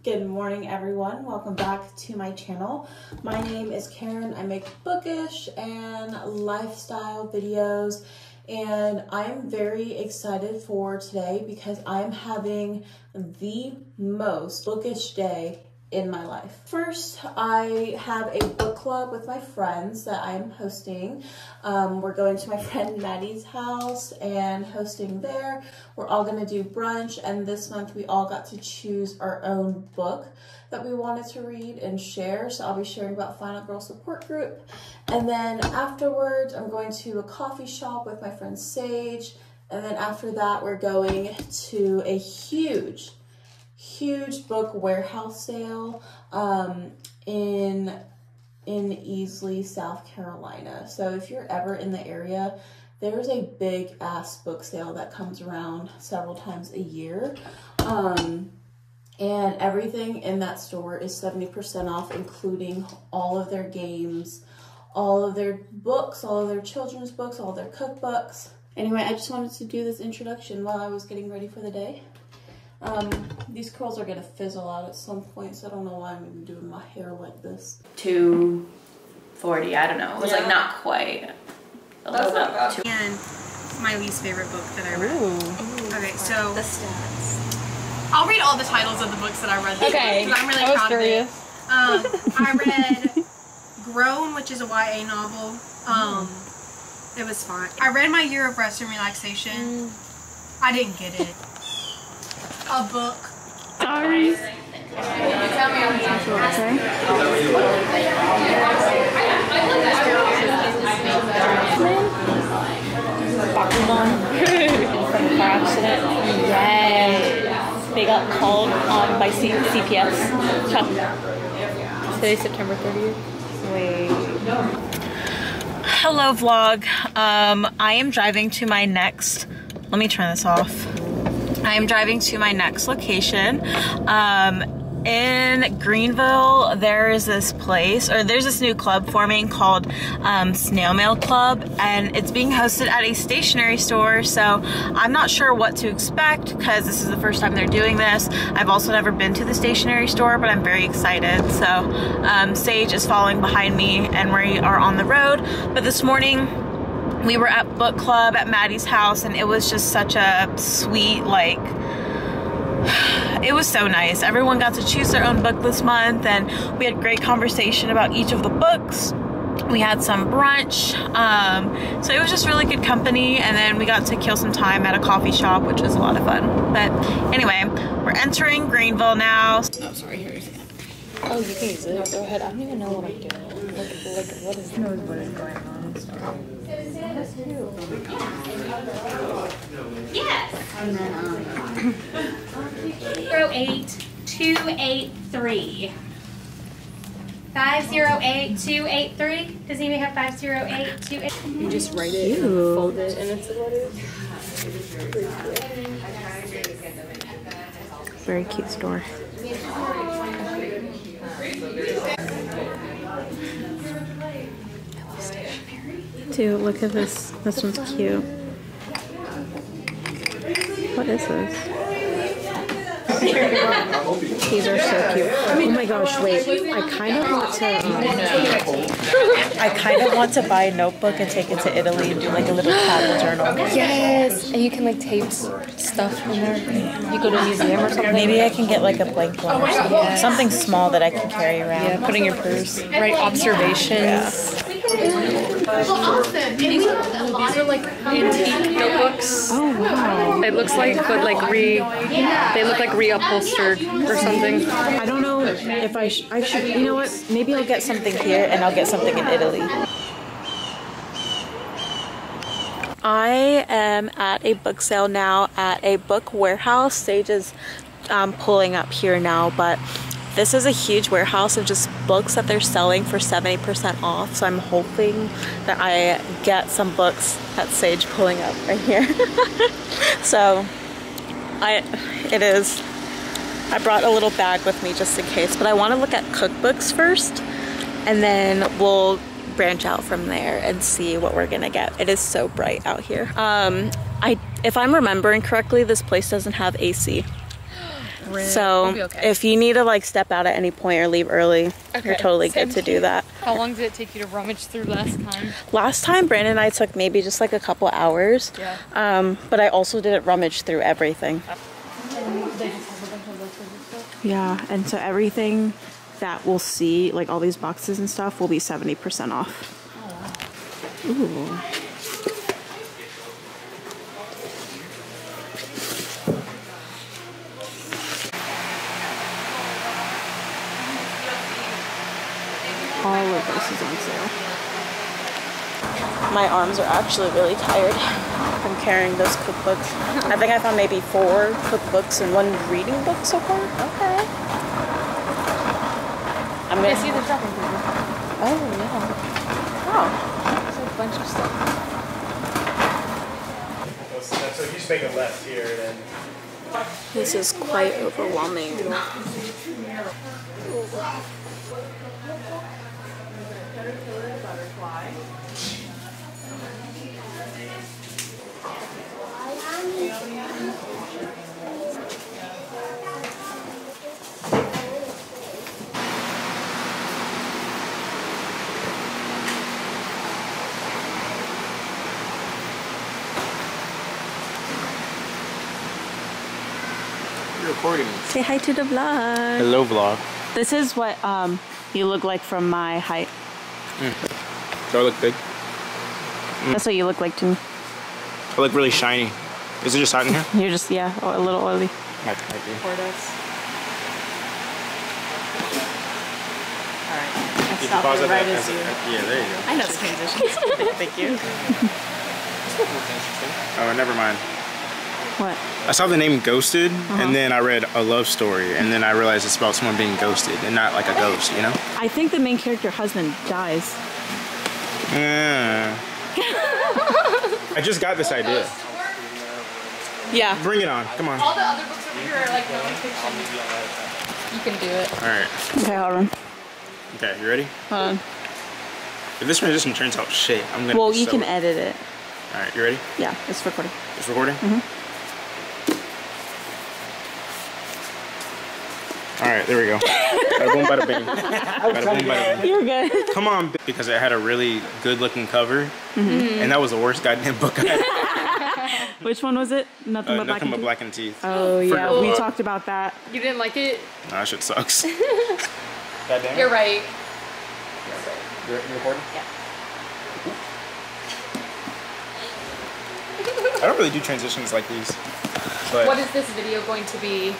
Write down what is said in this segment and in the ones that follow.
Good morning, everyone. Welcome back to my channel. My name is Karen. I make bookish and lifestyle videos, and I'm very excited for today because I'm having the most bookish day in my life. First, I have a book club with my friends that I'm hosting. We're going to my friend Maddie's house and hosting there. We're all gonna do brunch, and this month we all got to choose our own book that we wanted to read and share. So I'll be sharing about Final Girl Support Group. And then afterwards, I'm going to a coffee shop with my friend Sage. And then after that, we're going to a huge book warehouse sale in Easley, South Carolina. So if you're ever in the area, there's a big ass book sale that comes around several times a year. And everything in that store is 70% off, including all of their games, all of their books, all of their children's books, all their cookbooks. Anyway, I just wanted to do this introduction while I was getting ready for the day. These curls are gonna fizzle out at some point, so I don't know why I'm even doing my hair like this. 240, I don't know. It was like not quite. A little bit. And my least favorite book that I read. Ooh. Okay, so the stats. I'll read all the titles of the books that I read. Okay, because I'm really proud of it. I read Grown, which is a YA novel. It was fun. I read My Year of Rest and Relaxation. I didn't get it. A book. Sorry. Bakuman from the car accident. Yes. They got called by CPS. Today, September 30th. Wait. Hello vlog. I am driving to my next, let me turn this off. I am driving to my next location. In Greenville, there is this place, or there's this new club forming called Snail Mail Club, and it's being hosted at a stationery store, so I'm not sure what to expect because this is the first time they're doing this. I've also never been to the stationery store, but I'm very excited. So Sage is following behind me and we are on the road, but this morning we were at book club at Maddie's house, and it was just such a sweet, like, it was so nice. Everyone got to choose their own book this month, and we had great conversation about each of the books. We had some brunch, so it was just really good company, and then we got to kill some time at a coffee shop, which was a lot of fun. But anyway, we're entering Greenville now. Oh, sorry, here it is. Oh, you can use it. Go ahead. I don't even know what I'm doing. Like what is going on? Yes. And then 08283. 508283. Does anybody have 508283? You just write it and fold it, and it's the letters. Very cute store. Dude, look at this. This one's cute. What is this? These are so cute. Oh my gosh, wait. I kind of want to buy a notebook and take it to Italy and do like a little travel journal. Yes! And you can like tape stuff in there. You go to a museum or something. Maybe I can get like a blank one or something. Yeah. Something small that I can carry around. Yeah, put in your purse. Write observations. Yeah. Well, awesome. These are like antique notebooks. Oh wow. It looks like, but like they look like reupholstered or something. I don't know if I should, you know what, maybe I'll get something here and I'll get something in Italy. I am at a book sale now at a book warehouse. Sage is pulling up here now, but this is a huge warehouse of just books that they're selling for 70% off. So I'm hoping that I get some books. That's Sage pulling up right here. So I brought a little bag with me just in case, but I want to look at cookbooks first, and then we'll branch out from there and see what we're gonna get. It is so bright out here. If I'm remembering correctly, this place doesn't have AC. So We'll be okay. if you need to like step out at any point or leave early, you're totally good to do that. How long did it take you to rummage through last time? Last time Brandon and I took maybe just like a couple hours. Yeah. But I also didn't rummage through everything. Yeah, and so everything that we'll see, like all these boxes and stuff, will be 70% off. Oh, wow. Ooh. All of this is on sale. My arms are actually really tired from carrying those cookbooks. I think I found maybe 4 cookbooks and 1 reading book so far. Okay. I'm gonna see the shopping table. Oh, yeah. Oh. There's a bunch of stuff. So if you just make a left here, then... This is quite overwhelming. Recording. Say hi to the vlog. Hello, vlog. This is what you look like from my height. Do I look big? That's what you look like to me. I look really shiny. Is it just hot in here? You're just, yeah, a little oily. Might be. Alright. Did you pause it right as you? Yeah, there you go. I know the transitions. Thank you. Oh, never mind. What? I saw the name Ghosted, and then I read A Love Story, and then I realized it's about someone being ghosted and not like a ghost, you know? I think the main character husband dies. Yeah. I just got this idea. Yeah. Bring it on. Come on. All the other books over here are like non-fiction. You can do it. All right. Okay, hold on. Okay, you ready? Hold on. If this transition turns out shit, I'm gonna. Well, be you so can edit it. All right, you ready? Yeah, it's recording. It's recording. All right, there we go. Bada boom, bada bing. Bada boom, bada bing. You're good. Come on, because it had a really good-looking cover, and that was the worst goddamn book I had. Which one was it? Nothing but Nothing but Black Black and Teeth. Oh, yeah, For- we talked about that. You didn't like it? Nah, that shit sucks. Goddamn. You're right. You're recording? Yeah. I don't really do transitions like these. But What is this video going to be?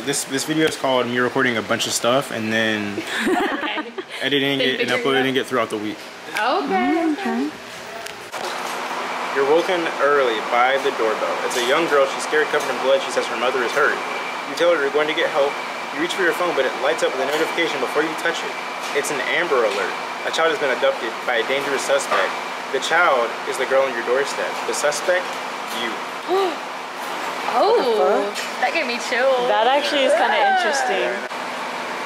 this video is called me recording a bunch of stuff and then editing it and uploading it throughout the week. Okay. You're woken early by the doorbell. It's a young girl. She's scared, covered in blood. She says her mother is hurt. You tell her you're going to get help. You reach for your phone, but it lights up with a notification before you touch it. It's an Amber Alert. A child has been abducted by a dangerous suspect. The child is the girl on your doorstep. The suspect, you. Oh, that gave me chills. That actually is kind of interesting.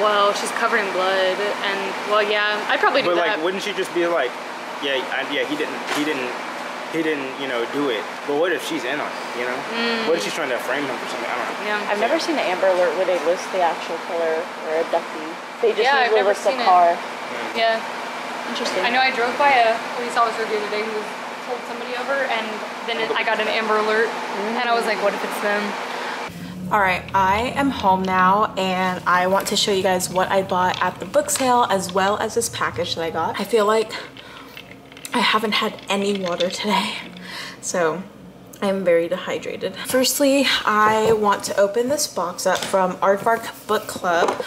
Well, she's covered in blood, and well, yeah, I'd probably do But that. like, wouldn't she just be like, yeah, he didn't, you know, do it. But what if she's in on it? You know, what if she's trying to frame him for something? I don't know. Yeah. I've never seen an Amber Alert where they list the actual killer or abductee. They just Yeah, I've usually never list the seen it. car. Yeah. Interesting. I know I drove by a police officer the other day who pulled somebody over, and then I got an Amber Alert, and I was like, what if it's them? Alright, I am home now and I want to show you guys what I bought at the book sale as well as this package that I got. I feel like I haven't had any water today, so I'm very dehydrated. Firstly, I want to open this box up from Aardvark Book Club.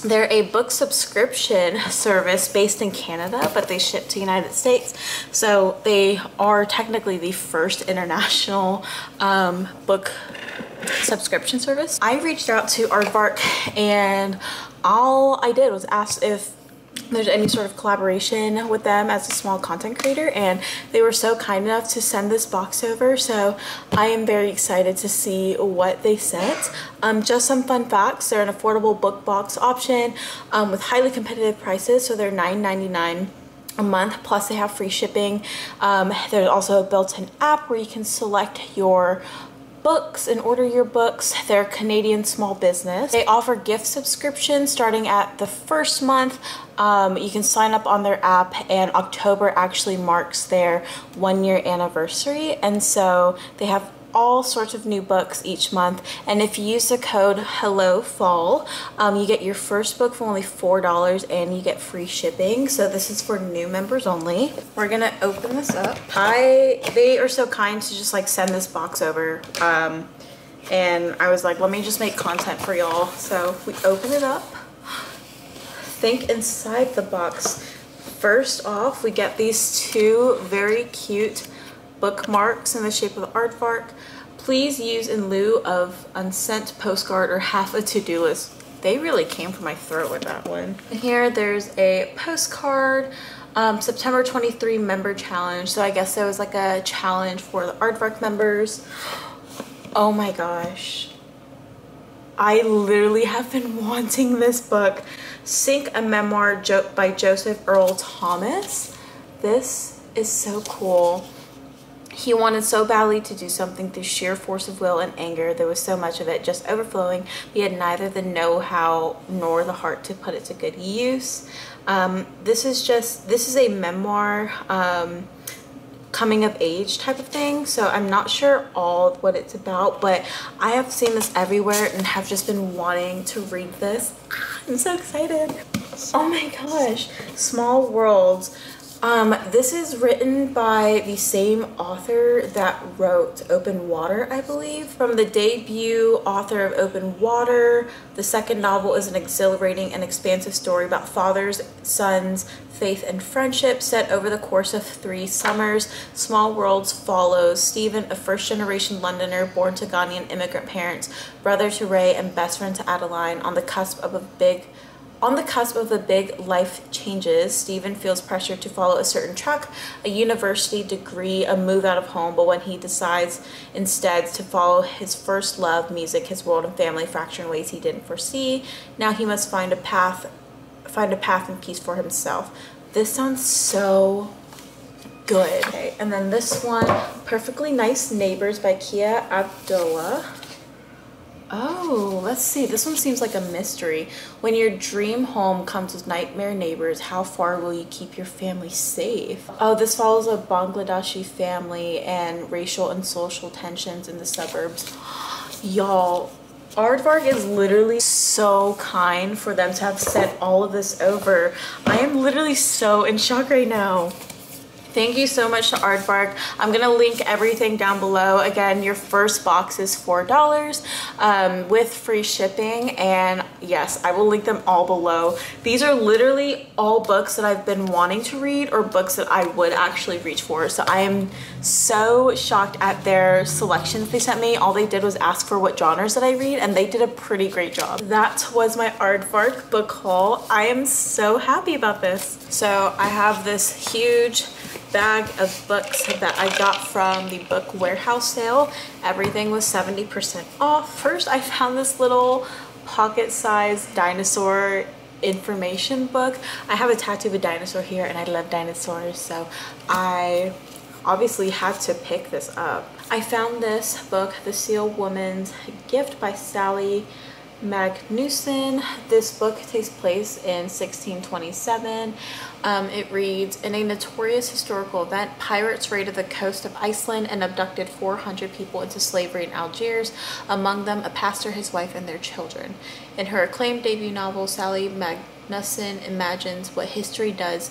They're a book subscription service based in Canada, but they ship to the United States. So they are technically the first international book subscription service. I reached out to Aardvark and all I did was ask if there's any sort of collaboration with them as a small content creator, and they were so kind enough to send this box over, so I am very excited to see what they sent. Just some fun facts: they're an affordable book box option with highly competitive prices, so they're $9.99 a month, plus they have free shipping. There's also a built-in app where you can select your books and order your books. They're a Canadian small business. They offer gift subscriptions starting at the first month. You can sign up on their app, and October actually marks their 1-year anniversary, and so they have all sorts of new books each month. And if you use the code HELLOFALL, you get your first book for only $4 and you get free shipping. So this is for new members only. We're gonna open this up. They are so kind to just like send this box over, and I was like, let me just make content for y'all. So we open it up. Think inside the box. First off, we get these 2 very cute bookmarks in the shape of an aardvark. Please use in lieu of unsent postcard or half a to-do list. They really came for my throat with that one. And here there's a postcard, September 23 member challenge. So I guess there was like a challenge for the aardvark members. Oh my gosh. I literally have been wanting this book. Sink, a memoir by Joseph Earl Thomas. This is so cool. He wanted so badly to do something through sheer force of will and anger. There was so much of it just overflowing. He had neither the know-how nor the heart to put it to good use. This is a memoir, coming of age type of thing. So I'm not sure all what it's about, but I have seen this everywhere and have just been wanting to read this. I'm so excited. Oh my gosh. Small Worlds. This is written by the same author that wrote Open Water, I believe. From the debut author of Open Water, the second novel is an exhilarating and expansive story about fathers, sons, faith, and friendship set over the course of 3 summers. Small Worlds follows Stephen, a first-generation Londoner born to Ghanaian immigrant parents, brother to Ray, and best friend to Adeline. On the cusp of the big life changes, Stephen feels pressure to follow a certain track, a university degree, a move out of home, but when he decides instead to follow his first love, music, his world and family fracture in ways he didn't foresee. Now he must find a path and peace for himself. This sounds so good. Okay, and then this one, Perfectly Nice Neighbors by Kia Abdullah. Oh, let's see. This one seems like a mystery. When your dream home comes with nightmare neighbors, how far will you keep your family safe? Oh, this follows a Bangladeshi family and racial and social tensions in the suburbs. Y'all, Aardvark is literally so kind for them to have sent all of this over. I am literally so in shock right now. Thank you so much to Aardvark. I'm gonna link everything down below. Again, your first box is $4 with free shipping, and yes, I will link them all below. These are literally all books that I've been wanting to read or books that I would actually reach for. So I am so shocked at their selections they sent me. All they did was ask for what genres that I read, and they did a pretty great job. That was my Aardvark book haul. I am so happy about this. So I have this huge bag of books that I got from the book warehouse sale. Everything was 70% off. First, I found this little pocket-sized dinosaur information book. I have a tattoo of a dinosaur here and I love dinosaurs, so I obviously had to pick this up. I found this book, The Seal Woman's Gift by Sally Magnuson. This book takes place in 1627. It reads, in a notorious historical event, pirates raided the coast of Iceland and abducted 400 people into slavery in Algiers, among them a pastor, his wife, and their children. In her acclaimed debut novel, Sally Magnuson imagines what history does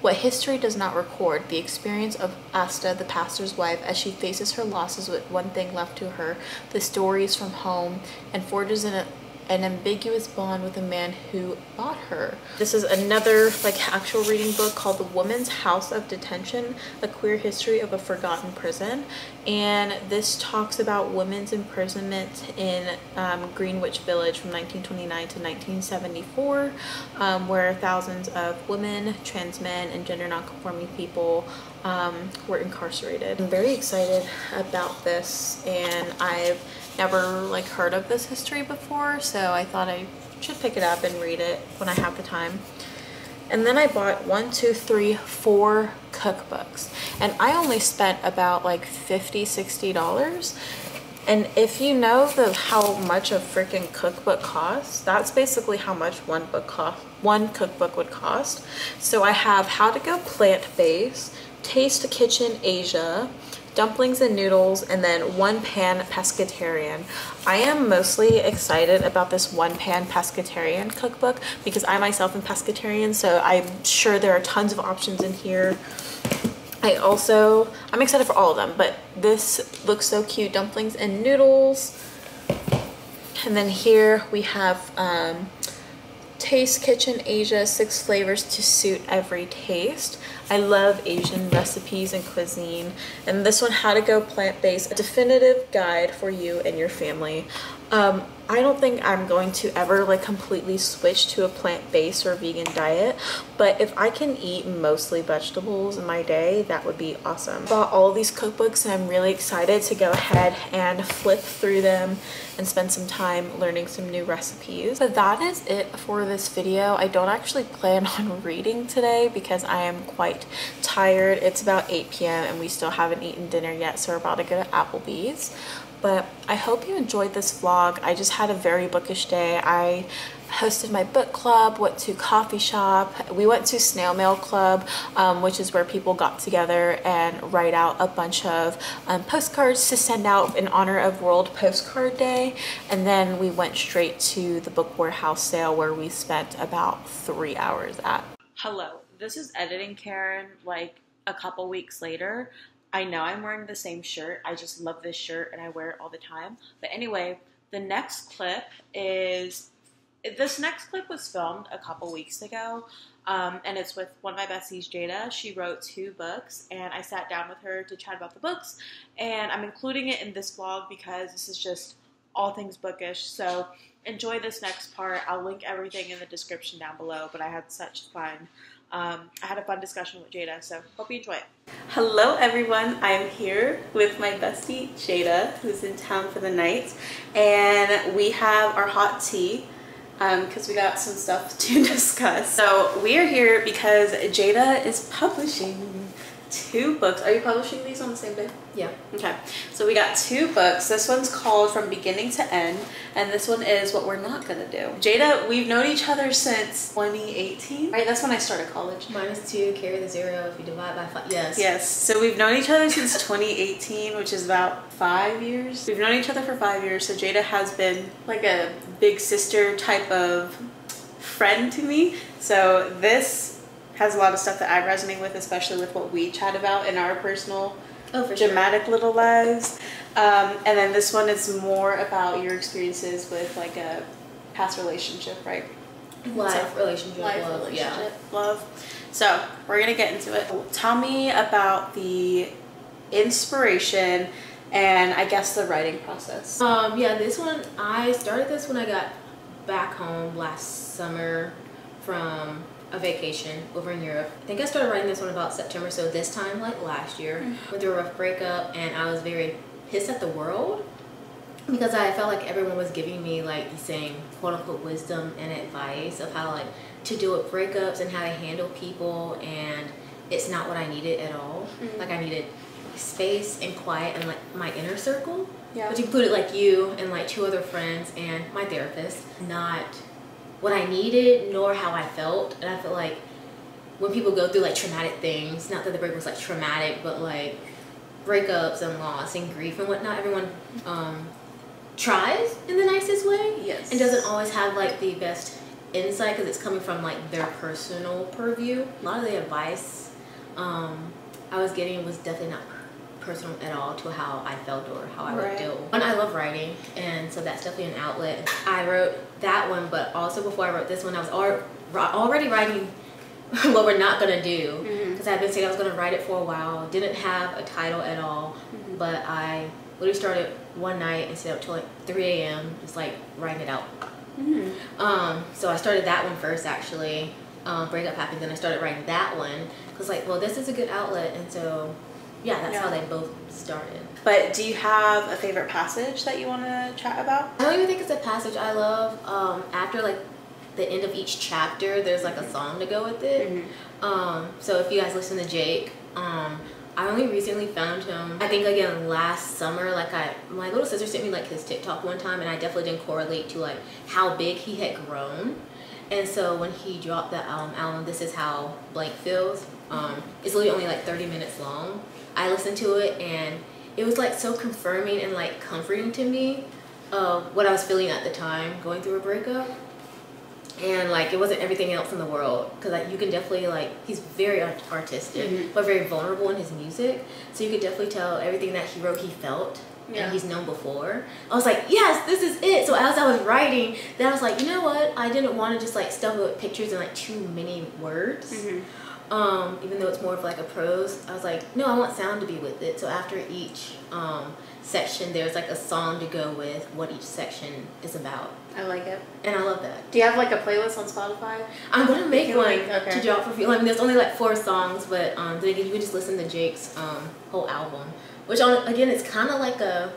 not record, the experience of Asta, the pastor's wife, as she faces her losses with one thing left to her, the stories from home, and forges an ambiguous bond with a man who bought her. This is another actual reading book called The Woman's House of Detention, A Queer History of a Forgotten Prison. And this talks about women's imprisonment in Greenwich Village from 1929 to 1974, where thousands of women, trans men, and gender non-conforming people were incarcerated. I'm very excited about this, and I've never heard of this history before, so I thought I should pick it up and read it when I have the time. And then I bought 4 cookbooks, and I only spent about $50–$60, And if you know how much a freaking cookbook costs, that's basically how much one cookbook would cost. So I have How to Go Plant-Based, Taste the Kitchen Asia, Dumplings and Noodles, and then One Pan Pescatarian. I am mostly excited about this One Pan Pescatarian cookbook because I myself am pescatarian, so I'm sure there are tons of options in here. I'm excited for all of them, but this looks so cute. Dumplings and Noodles. And then here we have Taste Kitchen Asia, 6 flavors to suit every taste. I love Asian recipes and cuisine. And this one, How to Go Plant-Based, a definitive guide for you and your family. I don't think I'm going to ever like completely switch to a plant-based or vegan diet, but if I can eat mostly vegetables in my day, that would be awesome. I bought all of these cookbooks and I'm really excited to go ahead and flip through them and spend some time learning some new recipes. But that is it for this video. I don't actually plan on reading today because I am quite tired. It's about 8 p.m. and we still haven't eaten dinner yet, so we're about to go to Applebee's. But I hope you enjoyed this vlog. I just had a very bookish day. I hosted my book club, went to coffee shop. We went to Snail Mail Club, which is where people got together and write out a bunch of postcards to send out in honor of World Postcard Day. And then we went straight to the Book Warehouse sale where we spent about 3 hours at. Hello, this is editing Karen like a couple weeks later. I know I'm wearing the same shirt. I just love this shirt and I wear it all the time. But anyway, the next clip is, this next clip was filmed a couple weeks ago. And it's with one of my besties, Jada. She wrote 2 books and I sat down with her to chat about the books. And I'm including it in this vlog because this is just all things bookish. So enjoy this next part. I'll link everything in the description down below, but I had such fun. I had a fun discussion with Jada, so hope you enjoy it. Hello everyone, I'm here with my bestie Jada, who's in town for the night, and we have our hot tea because we got some stuff to discuss. So we are here because Jada is publishing 2 books. Are you publishing these on the same day? Yeah. Okay. So we got 2 books. This one's called From Beginning to End, and this one is What We're Not Gonna Do. Jada, we've known each other since 2018. Right, that's when I started college. -2, carry the 0 if you divide by 5. Yes. Yes. So we've known each other since 2018, which is about 5 years. We've known each other for 5 years. So Jada has been like a big sister type of friend to me. So this has a lot of stuff that I resonate with, especially with what we chat about in our personal dramatic little lives. And then this one is more about your experiences with like a past relationship, right? Life relationship, love. Yeah. Love. So we're gonna get into it. Tell me about the inspiration and I guess the writing process. Yeah, this one, I started this when I got back home last summer from a vacation over in Europe. I think I started writing this one about September, so this time like last year. Went through a rough breakup and I was very pissed at the world because I felt like everyone was giving me like the same quote unquote wisdom and advice of how like to deal with breakups and how to handle people, and it's not what I needed at all. Like I needed space and quiet and like my inner circle, which included like you and like 2 other friends and my therapist. Not what I needed nor how I felt. And I feel like when people go through like traumatic things, not that the breakup was like traumatic, but like breakups and loss and grief and whatnot, everyone tries in the nicest way. Yes. And doesn't always have like the best insight because it's coming from like their personal purview. A lot of the advice I was getting was definitely not personal at all to how I felt or how I would deal. And I love writing, and so that's definitely an outlet. I wrote that one, but also before I wrote this one, I was already writing What We're Not Gonna Do, because I've been saying I was gonna write it for a while. Didn't have a title at all, but I literally started one night and stayed up till like 3 a.m. just like writing it out. So I started that one first actually. Breakup happened, then I started writing that one because like, well, this is a good outlet, and so yeah, that's how they both started. But do you have a favorite passage that you want to chat about? I don't even think it's a passage. I love after like the end of each chapter, there's like a song to go with it. So if you guys listen to Jake, I only recently found him, I think again last summer. Like my little sister sent me like his TikTok one time, and I definitely didn't correlate to like how big he had grown. And so when he dropped the album This Is How Blank Feels, it's literally only like 30 minutes long. I listened to it and it was like so confirming and like comforting to me of what I was feeling at the time going through a breakup. And like it wasn't everything else in the world, because like you can definitely like, he's very artistic but very vulnerable in his music, so you could definitely tell everything that he wrote he felt and he's known before. I was like, yes, this is it. So as I was writing, then I was like, you know what, I didn't want to just like stuff it with pictures and like too many words. Even though it's more of like a prose, I was like, no, I want sound to be with it. So after each section, there's like a song to go with what each section is about. I like it. And I love that. Do you have like a playlist on Spotify? I'm gonna make one to drop for people. I mean, there's only like 4 songs, but then again, you can just listen to Jake's whole album, which again, it's kind of like a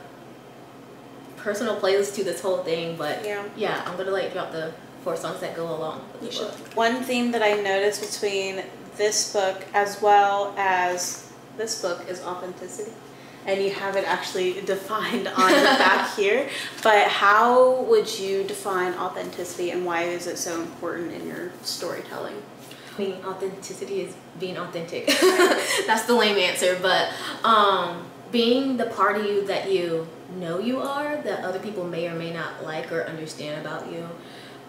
personal playlist to this whole thing. But yeah, I'm gonna like drop the 4 songs that go along with the book. One theme that I noticed between this book as well as this book is authenticity. And you have it actually defined on the back here. But how would you define authenticity, and why is it so important in your storytelling? I mean, authenticity is being authentic. That's the lame answer, but being the part of you that you know you are, that other people may or may not like or understand about you.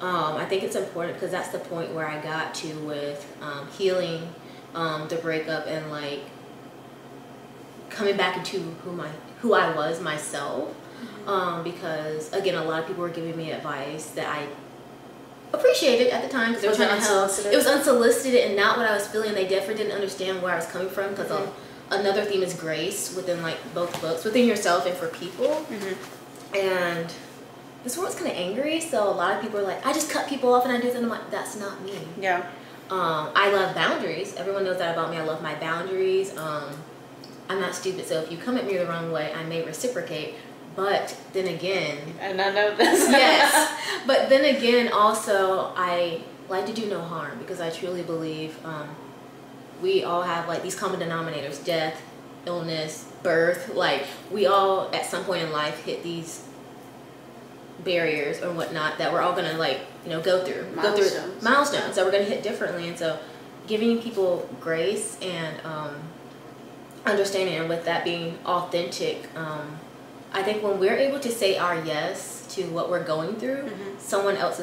I think it's important because that's the point where I got to with healing the breakup and like coming back into who I was myself. Because again, a lot of people were giving me advice that I appreciated at the time because they were trying to help. It was unsolicited and not what I was feeling. They definitely didn't understand where I was coming from, because another theme is grace within like both books, within yourself and for people. And this world's kind of angry, so a lot of people are like, I just cut people off and I do that. I'm like, that's not me. Yeah. I love boundaries. Everyone knows that about me. I love my boundaries. I'm not stupid, so if you come at me the wrong way, I may reciprocate. But then again, and I know this. Yes. But then again, also, I like to do no harm, because I truly believe we all have like these common denominators: death, illness, birth. Like we all at some point in life hit these barriers or whatnot that we're all gonna like, you know, go through milestones that we're gonna hit differently. And so giving people grace and understanding, and with that being authentic, I think when we're able to say our yes to what we're going through, someone else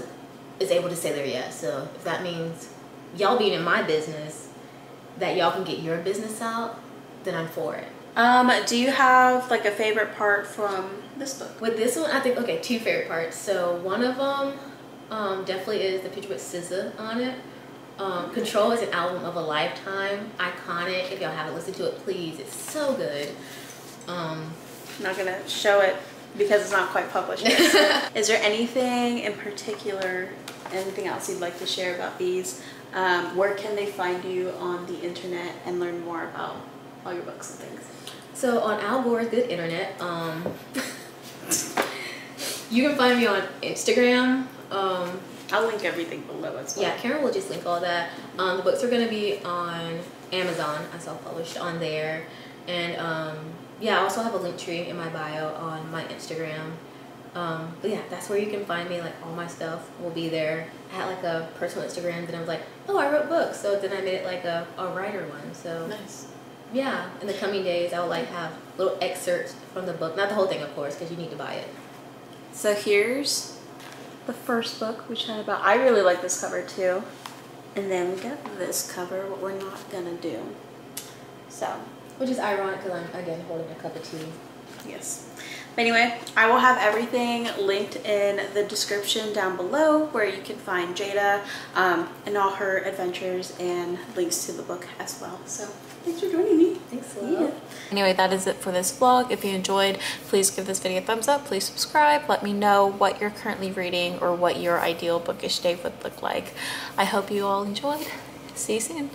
is able to say their yes. So if that means y'all being in my business, that y'all can get your business out, then I'm for it. Do you have like a favorite part from this book? With this one, I think, okay, 2 favorite parts. So one of them definitely is the picture with SZA on it. Control is an album of a lifetime, iconic. If y'all haven't listened to it, please, it's so good. I'm not gonna show it because it's not quite published yet. Is there anything in particular, anything else you'd like to share about these? Where can they find you on the internet and learn more about all your books and things? So on Al Gore's good internet, you can find me on Instagram. I'll link everything below as well. Yeah, Karen will just link all that. The books are going to be on Amazon. I self-published on there. And yeah, I also have a link tree in my bio on my Instagram. But yeah, that's where you can find me. Like all my stuff will be there. I had like a personal Instagram, then I was like, oh, I wrote books. So then I made it like a writer one. So nice. Yeah, in the coming days, I will like have little excerpts from the book. Not the whole thing, of course, because you need to buy it. So here's the first book we chatted about. I really like this cover too. And then we got this cover, what we're not gonna do. So, which is ironic because I'm again holding a cup of tea. Yes. But anyway, I will have everything linked in the description down below, where you can find Jada and all her adventures, and links to the book as well. So thanks for joining me. Thanks a lot. Anyway, that is it for this vlog. If you enjoyed, please give this video a thumbs up. Please subscribe. Let me know what you're currently reading or what your ideal bookish day would look like. I hope you all enjoyed. See you soon.